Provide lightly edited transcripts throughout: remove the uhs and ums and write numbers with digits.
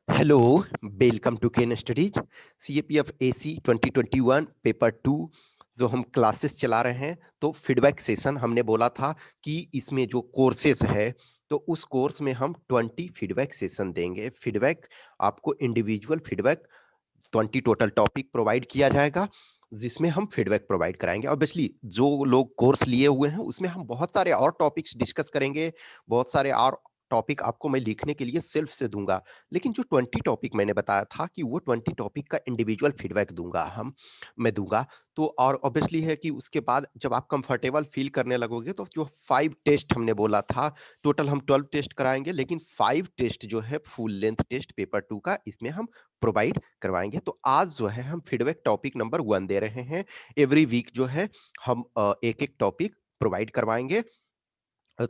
Hello, welcome to Ken studies. CAPF AC 2021 paper two जो हम classes चला रहे हैं। तो फीडबैक सेशन हमने बोला था कि इसमें जो कोर्सेस है तो उस कोर्स में हम 20 फीडबैक सेशन देंगे। फीडबैक आपको individual feedback 20 total topic provide किया जाएगा, जिसमें हम फीडबैक प्रोवाइड कराएंगे। ऑब्वियसली जो लोग कोर्स लिए हुए हैं उसमें हम बहुत सारे और टॉपिक्स डिस्कस करेंगे, बहुत सारे और टॉपिक आपको मैं लिखने के लिए सेल्फ से दूंगा। लेकिन जो 20 टॉपिक मैंने बताया था कि वो 20 टॉपिक का इंडिविजुअल फीडबैक मैं दूंगा। तो और ऑब्वियसली है कि उसके बाद जब आप कंफर्टेबल फील करने लगोगे तो जो 5 टेस्ट हमने बोला था, टोटल हम 12 टेस्ट कराएंगे, लेकिन 5 टेस्ट जो है फुल लेंथ टेस्ट पेपर 2 का इसमें हम प्रोवाइड करवाएंगे। तो आज जो है हम फीडबैक टॉपिक नंबर 1 दे रहे हैं। एवरी वीक जो है हम एक एक टॉपिक प्रोवाइड करवाएंगे।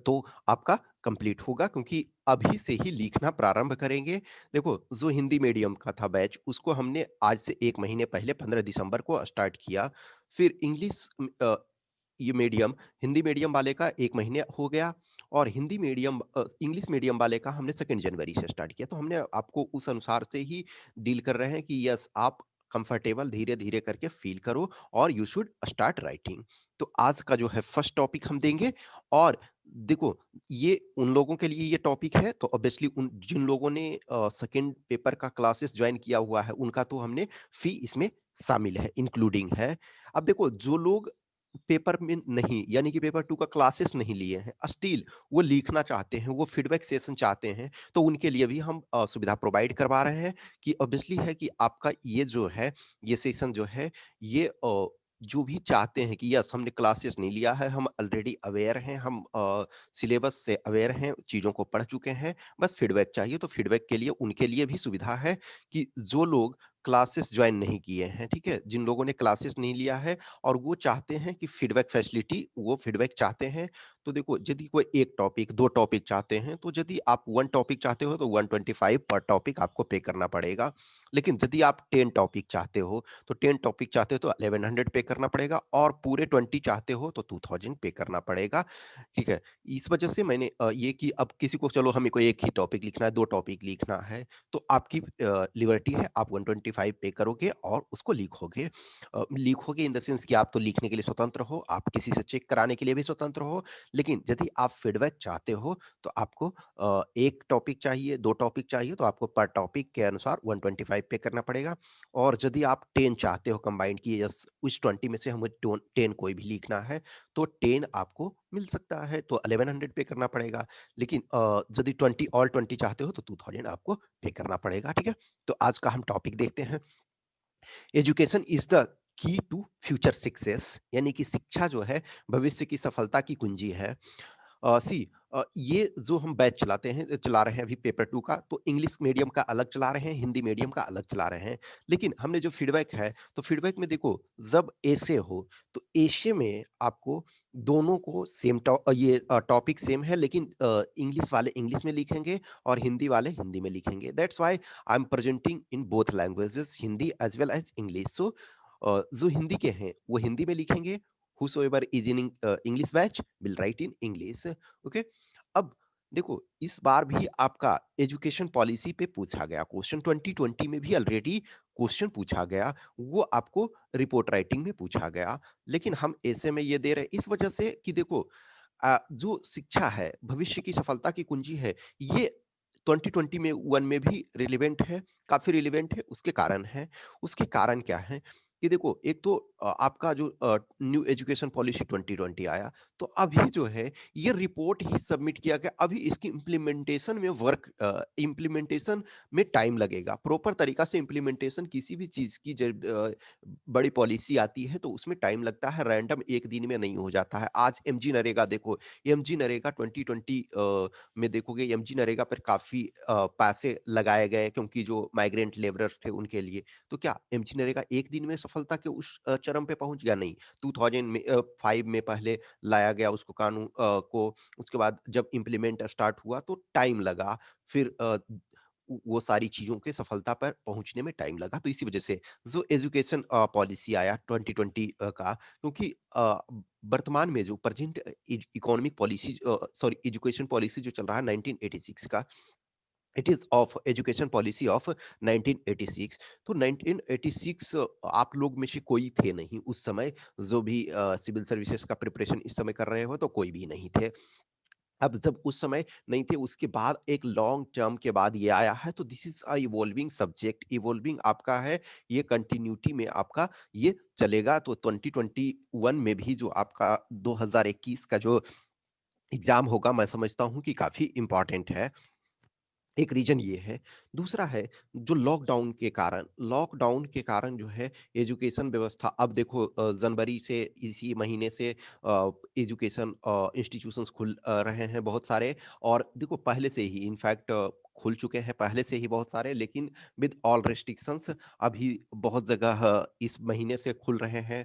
तो आपका कंप्लीट होगा, क्योंकि अभी से ही लिखना प्रारंभ करेंगे। देखो, जो हिंदी मीडियम का था बैच उसको हमने आज से 1 महीने पहले 15 दिसंबर को स्टार्ट किया। फिर ये मीडियम हिंदी मीडियम वाले का 1 महीने हो गया, और इंग्लिश मीडियम वाले का हमने 2 जनवरी से स्टार्ट किया। तो हमने आपको उस अनुसार से ही डील कर रहे हैं कि यस, आप कंफर्टेबल धीरे-धीरे करके फ़ील करो और यू शुड स्टार्ट राइटिंग। तो आज का जो है फर्स्ट टॉपिक हम देंगे। और देखो, ये उन लोगों के लिए ये टॉपिक है, तो ऑब्वियसली उन जिन लोगों ने सेकंड पेपर का क्लासेस ज्वाइन किया हुआ है उनका तो हमने फी इसमें शामिल है, इंक्लूडिंग है। अब देखो, जो लोग पेपर में नहीं, यानी कि पेपर टू का क्लासेस नहीं लिए हैं, स्टिल वो लिखना चाहते हैं, वो फीडबैक सेशन चाहते हैं, तो उनके लिए भी हम सुविधा प्रोवाइड करवा रहे हैं। कि ऑब्वियसली है कि आपका ये जो है, ये सेशन जो है, ये जो भी चाहते हैं कि यस, हमने क्लासेस नहीं लिया है, हम ऑलरेडी अवेयर हैं, हम सिलेबस से अवेयर हैं, चीज़ों को पढ़ चुके हैं, बस फीडबैक चाहिए। तो फीडबैक के लिए उनके लिए भी सुविधा है कि जो लोग क्लासेस ज्वाइन नहीं किए हैं, ठीक है? जिन लोगों ने क्लासेस नहीं लिया है और वो चाहते हैं कि फीडबैक फैसिलिटी, वो फीडबैक चाहते हैं। तो देखो, यदि कोई 1 टॉपिक, 2 टॉपिक चाहते हैं, तो यदि आप 1 टॉपिक चाहते हो तो 125 पर टॉपिक आपको पे करना पड़ेगा। लेकिन यदि आप 10 टॉपिक चाहते हो, तो 10 टॉपिक चाहते हो तो 1100 पे करना पड़ेगा, और पूरे 20 चाहते हो तो 2000 पे करना पड़ेगा, ठीक है? इस वजह से मैंने ये कि अब किसी को, चलो हमें कोई 1 ही टॉपिक लिखना है, 2 टॉपिक लिखना है, तो आपकी लिबर्टी है, आप 125 पे करोगे और उसको लिखोगे। लिखोगे इन द सेंस कि आप तो लिखने के लिए स्वतंत्र हो, आप किसी से चेक कराने के लिए भी स्वतंत्र हो। लेकिन यदि आप फीडबैक चाहते हो तो आपको 1 टॉपिक चाहिए, 2 टॉपिक चाहिए, तो आपको पर टॉपिक के अनुसार 125 पे करना पड़ेगा। और यदि आप 10 चाहते हो कंबाइंड कि यस, उस 20 में से हमें 10 कोई भी लिखना है, तो 10 आपको मिल सकता है, तो 1100 पे करना पड़ेगा। लेकिन यदि 20 ऑल 20 चाहते हो तो 2000 आपको पे करना पड़ेगा, ठीक है? तो आज का हम टॉपिक देखते हैं। Education is the key to future success, यानी कि शिक्षा जो है भविष्य की सफलता की कुंजी है। ये जो हम बैच चला रहे हैं अभी पेपर टू का, तो इंग्लिश मीडियम का अलग चला रहे हैं, हिंदी मीडियम का अलग चला रहे हैं। लेकिन हमने जो फीडबैक है, तो फीडबैक में देखो, जब ऐसे हो तो ऐसे में आपको दोनों को ये टॉपिक सेम है, लेकिन इंग्लिश वाले इंग्लिश में लिखेंगे और हिंदी वाले हिंदी में लिखेंगे। That's why I am presenting in both languages, Hindi as well as English. So जो हिंदी के हैं वो हिंदी में लिखेंगे, whosoever is in English batch will write in English. Okay. अब देखो, इस बार भी आपका एजुकेशन पॉलिसी पे पूछा गया क्वेश्चन, 2020 में भी ऑलरेडी क्वेश्चन पूछा गया, वो आपको रिपोर्ट राइटिंग में पूछा गया। लेकिन हम ऐसे में ये दे रहे हैं इस वजह से कि देखो, जो शिक्षा है भविष्य की सफलता की कुंजी है, ये 2020 में 1 में भी रिलेवेंट है, काफ़ी रिलेवेंट है। उसके कारण क्या है कि देखो, एक तो आपका जो न्यू एजुकेशन पॉलिसी 2020 आया, तो अभी जो है ये रिपोर्ट ही सबमिट किया गया। अभी इसकी इम्प्लीमेंटेशन में टाइम लगेगा। प्रॉपर तरीका से इम्प्लीमेंटेशन किसी भी चीज़ की जब बड़ी पॉलिसी आती है तो उसमें टाइम लगता है, रैंडम एक दिन में नहीं हो जाता है। आज एमजी नरेगा देखो, एमजी नरेगा 2020 में देखोगे, एमजी नरेगा पर काफ़ी पैसे लगाए गए, क्योंकि जो माइग्रेंट लेबरर्स थे उनके लिए। तो क्या एमजी नरेगा एक दिन में सफलता के उस चरम पे पहुंच गया? नहीं। 2005 में पहले लाया गया उसको कानून को, उसके बाद जब इम्प्लीमेंट स्टार्ट हुआ तो टाइम लगा। फिर वो सारी चीज़ों के सफलता पर पहुँचने में टाइम लगा। तो इसी वजह से जो एजुकेशन पॉलिसी आया 2020 का, क्योंकि वर्तमान में जो present economic policy, sorry, education policy जो चल रहा है 1986 का, it is of education policy of 1986। तो 1986 आप लोग में से कोई थे नहीं उस समय, जो भी सिविल सर्विसेज का प्रिपरेशन इस समय कर रहे हो, तो कोई भी नहीं थे। अब जब उस समय नहीं थे, उसके बाद एक लॉन्ग टर्म के बाद ये आया है, तो this is a evolving subject, evolving आपका है, ये कंटिन्यूटी में आपका ये चलेगा। तो 2021 में भी जो आपका 2021 का जो एग्जाम होगा, मैं समझता हूँ कि काफी इंपॉर्टेंट है। एक रीजन ये है। दूसरा है जो लॉकडाउन के कारण जो है एजुकेशन व्यवस्था, अब देखो जनवरी से, इसी महीने से एजुकेशन इंस्टीट्यूशंस खुल रहे हैं बहुत सारे। और देखो पहले से ही इनफैक्ट खुल चुके हैं पहले से ही बहुत सारे, लेकिन विद ऑल रेस्ट्रिक्शंस अभी बहुत जगह इस महीने से खुल रहे हैं।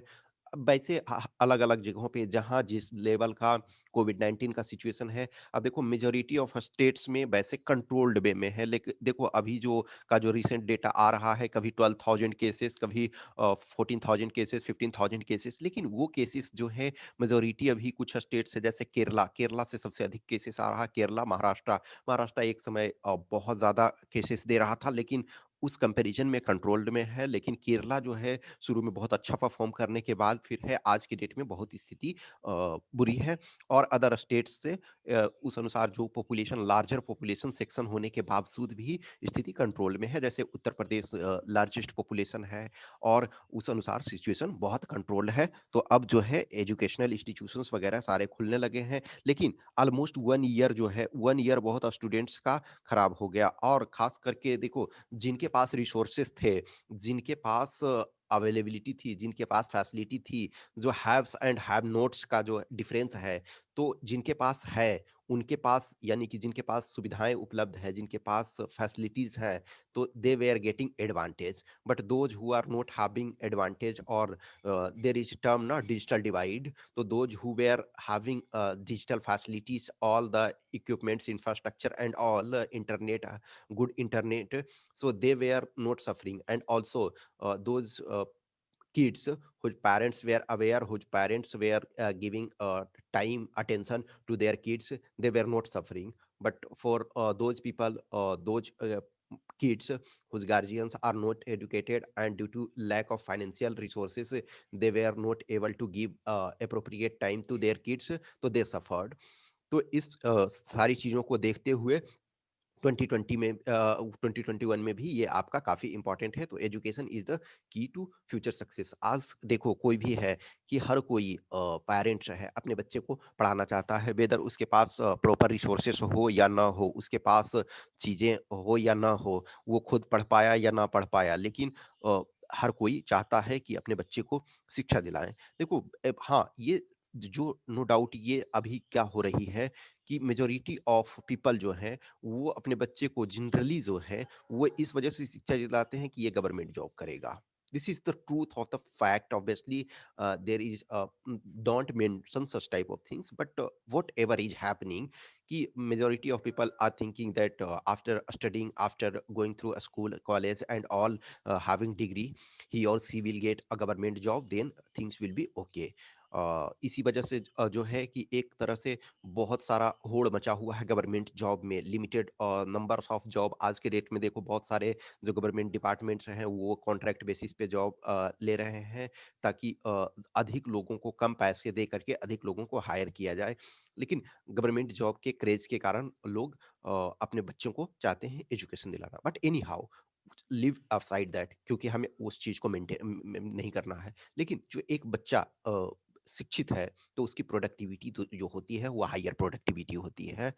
अब वैसे अलग अलग जगहों पे जहाँ जिस लेवल का कोविड 19 का सिचुएशन है, अब देखो मेजोरिटी ऑफ स्टेट्स में वैसे कंट्रोल्ड वे में है, लेकिन देखो अभी जो रिसेंट डेटा आ रहा है, कभी 12,000 केसेस, कभी 14,000 केसेस, 15,000 केसेस, लेकिन वो केसेस जो है मेजोरिटी अभी कुछ स्टेट्स है, जैसे केरला, केरला से सबसे अधिक केसेस आ रहा है, केरला, महाराष्ट्र। महाराष्ट्र एक समय बहुत ज्यादा केसेस दे रहा था, लेकिन उस कंपैरिजन में कंट्रोल्ड में है। लेकिन केरला जो है शुरू में बहुत अच्छा परफॉर्म करने के बाद फिर है आज की डेट में बहुत स्थिति बुरी है। और अदर स्टेट्स से उस अनुसार जो पॉपुलेशन, लार्जर पॉपुलेशन सेक्शन होने के बावजूद भी स्थिति कंट्रोल में है। जैसे उत्तर प्रदेश लार्जेस्ट पॉपुलेशन है, और उस अनुसार सिचुएशन बहुत कंट्रोल्ड है। तो अब जो है एजुकेशनल इंस्टीट्यूशंस वगैरह सारे खुलने लगे हैं, लेकिन ऑलमोस्ट 1 ईयर जो है, 1 ईयर बहुत स्टूडेंट्स का खराब हो गया। और खास करके देखो, जिनके पास रिसोर्सेस थे, जिनके पास अवेलेबिलिटी थी, जिनके पास फैसिलिटी थी, जो हैव्स एंड हैव नोट्स का जो डिफरेंस है, तो जिनके पास है, उनके पास, यानी कि जिनके पास सुविधाएं उपलब्ध है, जिनके पास फैसिलिटीज हैं, तो दे वे are getting advantage. But those who are not having advantage, और देर इज टर्म ना डिजिटल डिवाइड, तो those who were having digital facilities, all the equipments, infrastructure and all internet, good internet, so they were not suffering. And also those kids whose parents were aware, whose parents were giving time attention to their kids, they were not suffering. But for those people, those kids whose guardians are not educated, and due to lack of financial resources, they were not able to give appropriate time to their kids, so they suffered। तो इस सारी चीज़ों को देखते हुए 2021 में भी ये आपका काफ़ी इंपॉर्टेंट है। तो education is the key to future success. आज देखो कोई भी है कि हर कोई पेरेंट्स है, अपने बच्चे को पढ़ाना चाहता है, वेदर उसके पास प्रॉपर रिसोर्सेस हो या ना हो, उसके पास चीज़ें हो या ना हो, वो खुद पढ़ पाया या ना पढ़ पाया, लेकिन अ, हर कोई चाहता है कि अपने बच्चे को शिक्षा दिलाएं। देखो हाँ, ये जो नो डाउट ये अभी क्या हो रही है कि मेजोरिटी ऑफ पीपल जो है, वो अपने बच्चे को जनरली जो है, वो इस वजह से शिक्षा दिलाते हैं कि ये गवर्नमेंट जॉब करेगा। This is the truth of the fact. Obviously there is don't mention such type of things, but whatever is happening कि majority of people are thinking that after studying, after going through a school, college and all, having degree, he or she will get a government job, then things will be okay। इसी वजह से जो है कि एक तरह से बहुत सारा होड़ मचा हुआ है गवर्नमेंट जॉब में। लिमिटेड नंबर्स ऑफ जॉब आज के डेट में देखो, बहुत सारे जो गवर्नमेंट डिपार्टमेंट्स हैं वो कॉन्ट्रैक्ट बेसिस पे जॉब ले रहे हैं, ताकि अधिक लोगों को कम पैसे दे करके अधिक लोगों को हायर किया जाए। लेकिन गवर्नमेंट जॉब के क्रेज के कारण लोग अपने बच्चों को चाहते हैं एजुकेशन दिलाना। But any how, live aside that, क्योंकि हमें उस चीज को मेंटेन नहीं करना है। लेकिन जो एक बच्चा शिक्षित है, तो उसकी प्रोडक्टिविटी तो जो होती है वो हायर प्रोडक्टिविटी होती है।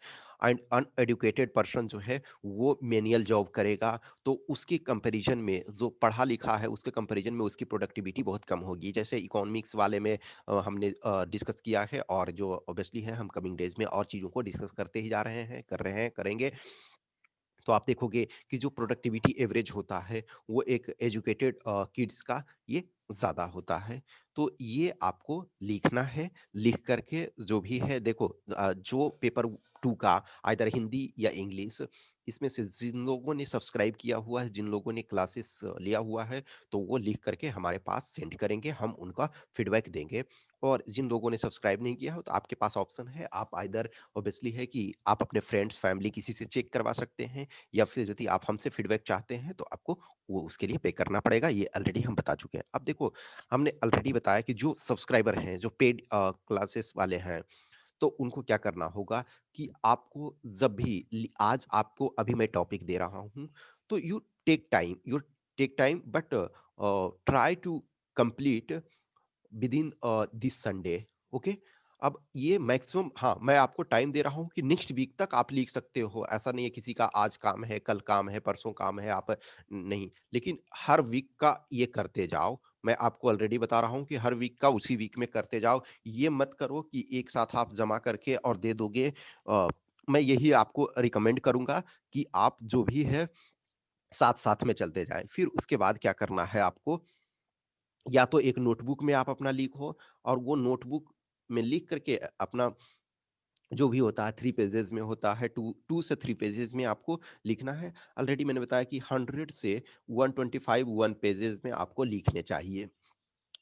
एंड अनएडुकेटेड पर्सन जो है वो मेनियल जॉब करेगा, तो उसके कंपैरिजन में जो पढ़ा लिखा है, उसके कंपैरिजन में उसकी प्रोडक्टिविटी बहुत कम होगी। जैसे इकोनॉमिक्स वाले में हमने डिस्कस किया है, और जो ऑब्वियसली है हम कमिंग डेज में और चीज़ों को डिस्कस करते ही जा रहे हैं, कर रहे हैं, करेंगे। तो आप देखोगे कि जो प्रोडक्टिविटी एवरेज होता है, वो एक एजुकेटेड किड्स का ये ज़्यादा होता है। तो ये आपको लिखना है, लिख करके जो भी है देखो, जो पेपर 2 का आइदर हिंदी या इंग्लिश, इसमें से जिन लोगों ने सब्सक्राइब किया हुआ है, जिन लोगों ने क्लासेस लिया हुआ है, तो वो लिख करके हमारे पास सेंड करेंगे, हम उनका फीडबैक देंगे। और जिन लोगों ने सब्सक्राइब नहीं किया हो, तो आपके पास ऑप्शन है, आप आइदर ऑब्वियसली है कि आप अपने फ्रेंड्स, फैमिली किसी से चेक करवा सकते हैं, या फिर यदि आप हमसे फीडबैक चाहते हैं, तो आपको वो उसके लिए पे करना पड़ेगा, ये ऑलरेडी हम बता चुके हैं। अब देखो, हमने ऑलरेडी बताया कि जो सब्सक्राइबर हैं, जो पेड क्लासेस वाले हैं, तो उनको क्या करना होगा कि आपको जब भी आज आपको अभी मैं टॉपिक दे रहा हूं, तो you take time but try to complete within this Sunday. Okay, अब ये मैक्सिमम, हाँ, मैं आपको टाइम दे रहा हूँ कि नेक्स्ट वीक तक आप लिख सकते हो। ऐसा नहीं है किसी का आज काम है, कल काम है, परसों काम है, आप नहीं, लेकिन हर वीक का ये करते जाओ। मैं आपको ऑलरेडी बता रहा हूँ कि हर वीक का उसी वीक में करते जाओ। ये मत करो कि एक साथ आप जमा करके और दे दोगे। मैं यही आपको रिकमेंड करूंगा कि आप जो भी है साथ साथ में चलते जाएं। फिर उसके बाद क्या करना है आपको, या तो एक नोटबुक में आप अपना लिखो, और वो नोटबुक में लिख करके अपना जो भी होता है 3 पेजेज़ में होता है, 2 से 3 पेजेज़ में आपको लिखना है। ऑलरेडी मैंने बताया कि 100 से 125 1 पेजेज़ में आपको लिखने चाहिए।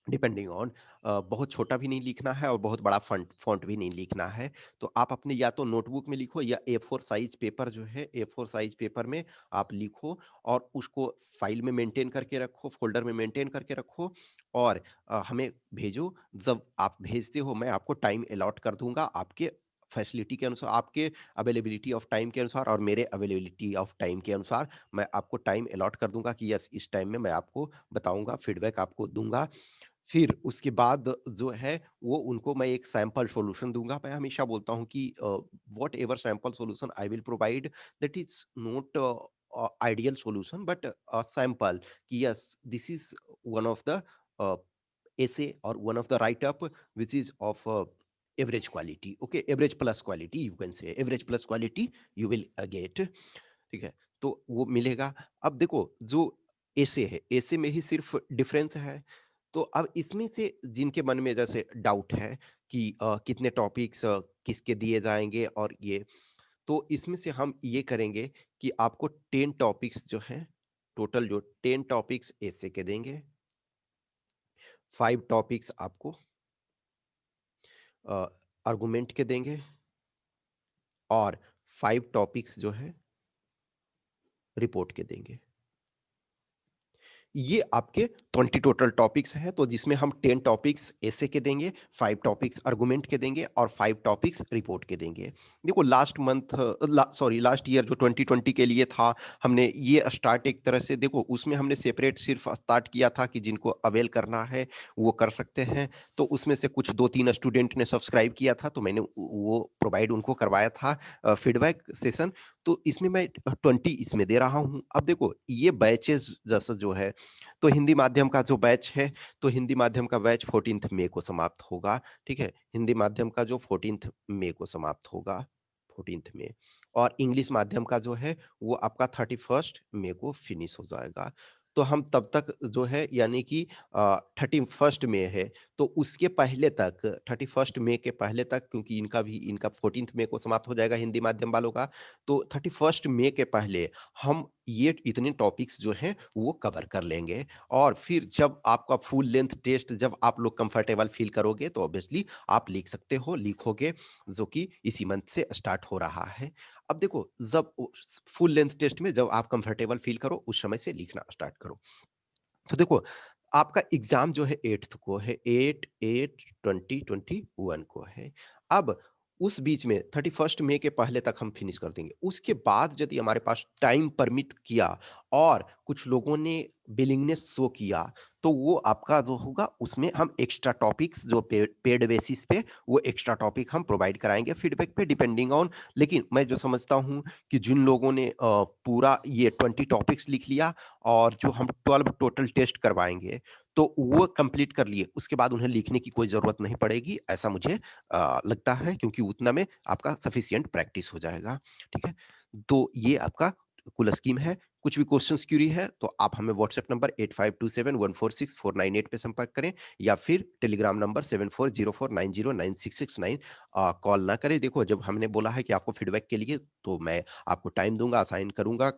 डिपेंडिंग ऑन बहुत छोटा भी नहीं लिखना है और बहुत बड़ा फ़ॉन्ट फ़ॉन्ट भी नहीं लिखना है। तो आप अपने या तो नोटबुक में लिखो, या A4 साइज़ पेपर जो है, A4 साइज़ पेपर में आप लिखो, और उसको फ़ाइल में मेंटेन करके रखो, फ़ोल्डर में मेंटेन करके रखो, और हमें भेजो। जब आप भेजते हो, मैं आपको टाइम अलॉट कर दूँगा आपके फैसिलिटी के अनुसार, आपके अवेलेबिलिटी ऑफ टाइम के अनुसार, और मेरे अवेलेबिलिटी ऑफ टाइम के अनुसार मैं आपको टाइम अलॉट कर दूँगा कि यस, इस टाइम में मैं आपको बताऊँगा, फीडबैक आपको दूँगा। फिर उसके बाद जो है, वो उनको मैं एक सैंपल सॉल्यूशन दूँगा। मैं हमेशा बोलता हूँ कि whatever sample solution I will provide, that is not ideal solution, but sample, कि yes, this is one of the uh, essay or one of the write up which is of average quality. Okay, average plus quality, you can say average plus quality you will get। ठीक है, तो वो मिलेगा। अब देखो, जो ऐसे है, ऐसे में ही सिर्फ डिफरेंस है। तो अब इसमें से जिनके मन में जैसे डाउट है कि कितने टॉपिक्स किसके दिए जाएंगे, और ये, तो इसमें से हम ये करेंगे कि आपको 10 टॉपिक्स जो है, टोटल जो 10 टॉपिक्स ऐसे के देंगे, 5 टॉपिक्स आपको आर्गुमेंट के देंगे, और 5 टॉपिक्स जो है रिपोर्ट के देंगे। ये आपके 20 टोटल टॉपिक्स हैं, तो जिसमें हम 10 टॉपिक्स ऐसे के देंगे, 5 टॉपिक्स आर्गुमेंट के देंगे, और 5 टॉपिक्स रिपोर्ट के देंगे। देखो, लास्ट ईयर जो 2020 के लिए था, हमने ये स्टार्ट एक तरह से, देखो उसमें हमने सेपरेट सिर्फ स्टार्ट किया था कि जिनको अवेल करना है वो कर सकते हैं। तो उसमें से कुछ 2-3 स्टूडेंट ने सब्सक्राइब किया था, तो मैंने वो प्रोवाइड उनको करवाया था फीडबैक सेशन। तो इसमें मैं 20 इसमें दे रहा हूँ। अब देखो, ये बैचेस जैसा जो है, तो हिंदी माध्यम का जो बैच है, तो हिंदी माध्यम का बैच 14th मई को समाप्त होगा। ठीक है, हिंदी माध्यम का जो 14th मई को समाप्त होगा, 14th मई। और इंग्लिश माध्यम का जो है, वो आपका 31st मई को फिनिश हो जाएगा। तो हम तब तक जो है, यानी कि 31st मई है, तो उसके पहले तक, 31st मई के पहले तक, क्योंकि इनका 14th मई को समाप्त हो जाएगा हिंदी माध्यम वालों का, तो 31st मई के पहले हम ये इतने टॉपिक्स जो हैं वो कवर कर लेंगे। और फिर जब आपका फुल लेंथ टेस्ट, जब आप लोग कंफर्टेबल फील करोगे, तो ऑब्वियसली आप लिख सकते हो, लिखोगे, जो कि इसी मंथ से स्टार्ट हो रहा है। अब देखो, जब फुल लेंथ टेस्ट में जब आप कंफर्टेबल फील करो, उस समय से लिखना स्टार्ट करो। तो देखो, आपका एग्जाम जो है 8th को है, 8/8/2021 को है। अब उस बीच में 31st मई के पहले तक हम फिनिश कर देंगे। उसके बाद यदि हमारे पास टाइम परमिट किया, और कुछ लोगों ने विलिंगनेस शो किया, तो वो आपका जो होगा, उसमें हम एक्स्ट्रा टॉपिक्स जो पेड बेसिस पे, वो एक्स्ट्रा टॉपिक हम प्रोवाइड कराएंगे फीडबैक पे, डिपेंडिंग ऑन। लेकिन मैं जो समझता हूँ कि जिन लोगों ने पूरा ये 20 टॉपिक्स लिख लिया, और जो हम 12 टोटल टेस्ट करवाएँगे, तो वो कंप्लीट कर लिए, उसके बाद उन्हें लिखने की कोई ज़रूरत नहीं पड़ेगी, ऐसा मुझे लगता है, क्योंकि उतना में आपका सफिशिएंट प्रैक्टिस हो जाएगा, ठीक है? तो ये आपका कुल स्कीम है। कुछ भी क्वेश्चंस क्यूरी है तो आप हमें व्हाट्सएप नंबर 8527146498 पे संपर्क करें या फिर टेलीग्राम नंबर 7404909669 कॉल ना करें। देखो जब हमने बोला है कि आपको फीडबैक के लिए तो मैं आपको टाइम दूँगा, असाइन करूँगा,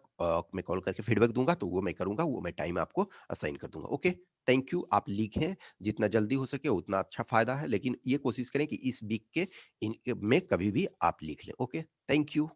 मैं कॉल करके फीडबैक दूँगा तो वो मैं करूँगा, वो मैं टाइम आपको असाइन कर दूँगा। Okay, thank you. आप लिखें, जितना जल्दी हो सके उतना अच्छा फ़ायदा है, लेकिन ये कोशिश करें कि इस वीक के में कभी भी आप लिख लें। Okay, thank you.